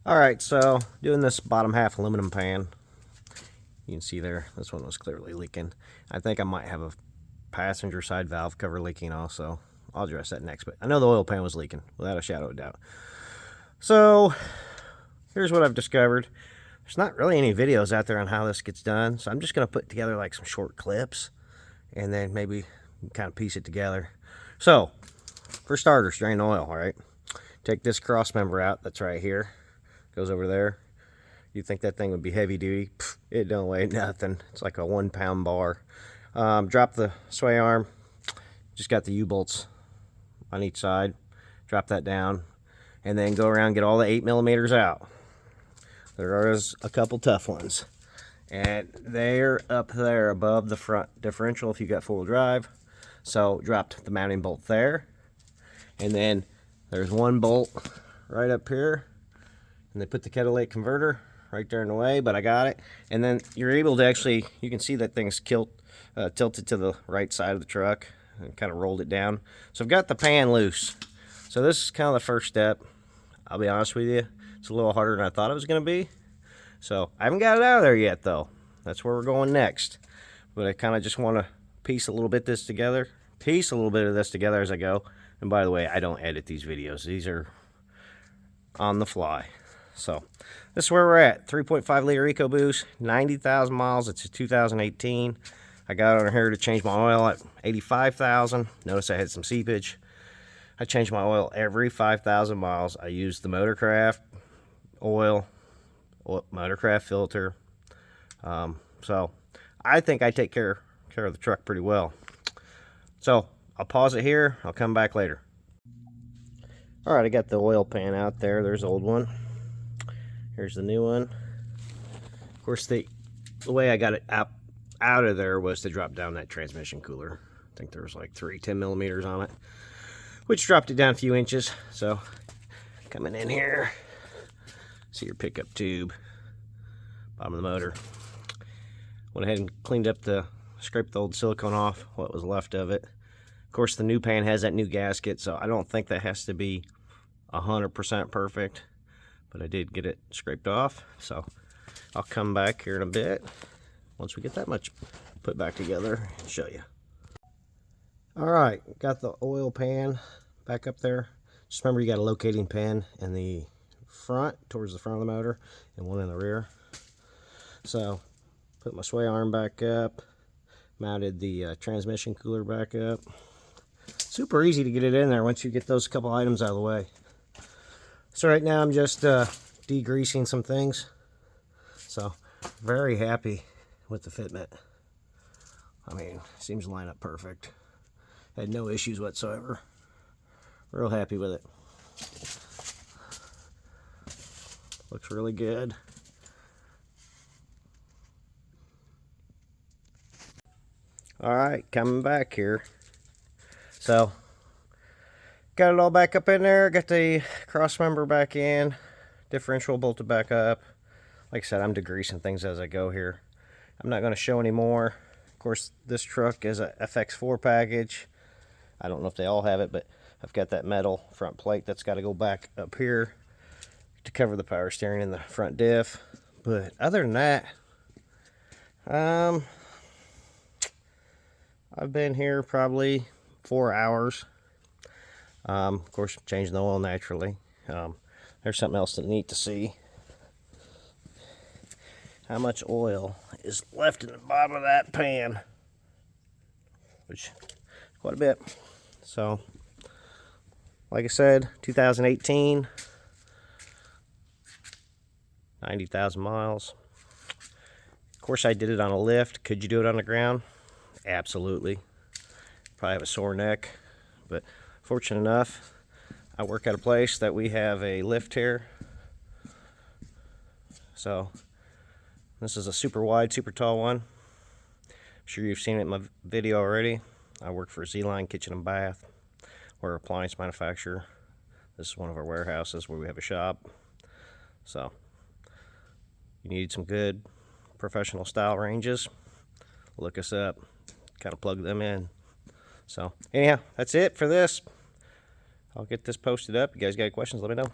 Alright, so doing this bottom half aluminum pan. You can see there, this one was clearly leaking. I think I might have a passenger side valve cover leaking also. I'll address that next, but I know the oil pan was leaking, without a shadow of doubt. So, here's what I've discovered. There's not really any videos out there on how this gets done, so I'm just going to put together like some short clips, and then maybe kind of piece it together. So, for starters, drain the oil, alright? Take this cross member out, that's right here. Goes over there. You think that thing would be heavy duty? Pfft, it don't weigh nothing. It's like a 1 pound bar. Drop the sway arm. Just got the U-bolts on each side. Drop that down. And then go around and get all the 8mm out. There is a couple tough ones. And they're up there above the front differential if you got full drive. So dropped the mounting bolt there. And then there's one bolt right up here. And they put the catalytic converter right there in the way, but I got it. And then you're able to actually, you can see that thing's tilted to the right side of the truck and kind of rolled it down. So I've got the pan loose. So this is kind of the first step. I'll be honest with you, it's a little harder than I thought it was going to be. So I haven't got it out of there yet though. That's where we're going next. But I kind of just want to piece a little bit of this together as I go. And by the way, I don't edit these videos. These are on the fly. So this is where we're at. 3.5 liter EcoBoost, 90,000 miles. It's a 2018. I got on here to change my oil at 85,000. Notice I had some seepage. I change my oil every 5,000 miles. I use the Motorcraft oil, Motorcraft filter. So I think I take care of the truck pretty well. So I'll pause it here. I'll come back later. All right, I got the oil pan out there. There's the old one. Here's the new one. Of course, the way I got it out of there was to drop down that transmission cooler. I think there was like 3 10mm on it, which dropped it down a few inches. So coming in here, see your pickup tube, bottom of the motor. Went ahead and cleaned up scraped the old silicone off, what was left of it. Of course, the new pan has that new gasket, so I don't think that has to be 100% perfect. But I did get it scraped off, so I'll come back here in a bit once we get that much put back together and show you. Alright, got the oil pan back up there. Just remember you got a locating pin in the front, towards the front of the motor, and one in the rear. So, put my sway arm back up, mounted the transmission cooler back up. Super easy to get it in there once you get those couple items out of the way. So right now I'm just degreasing some things. So very happy with the fitment. I mean, seems to line up perfect. Had no issues whatsoever. Real happy with it. Looks really good. Alright, coming back here. So got it all back up in there, got the cross member back in, differential bolted back up. Like I said, I'm degreasing things as I go here. I'm not going to show any more. Of course, this truck is a FX4 package. I don't know if they all have it, but I've got that metal front plate that's got to go back up here to cover the power steering and the front diff. But other than that, I've been here probably 4 hours. Of course, changing the oil naturally. There's something else that's neat to see. How much oil is left in the bottom of that pan. Which, quite a bit. So, like I said, 2018. 90,000 miles. Of course, I did it on a lift. Could you do it on the ground? Absolutely. Probably have a sore neck, but fortunate enough, I work at a place that we have a lift here. So this is a super wide, super tall one. I'm sure you've seen it in my video already. I work for Z-Line Kitchen and Bath. We're an appliance manufacturer. This is one of our warehouses where we have a shop. So you need some good professional style ranges, look us up, kind of plug them in. So anyhow, that's it for this. I'll get this posted up. You guys got any questions, let me know.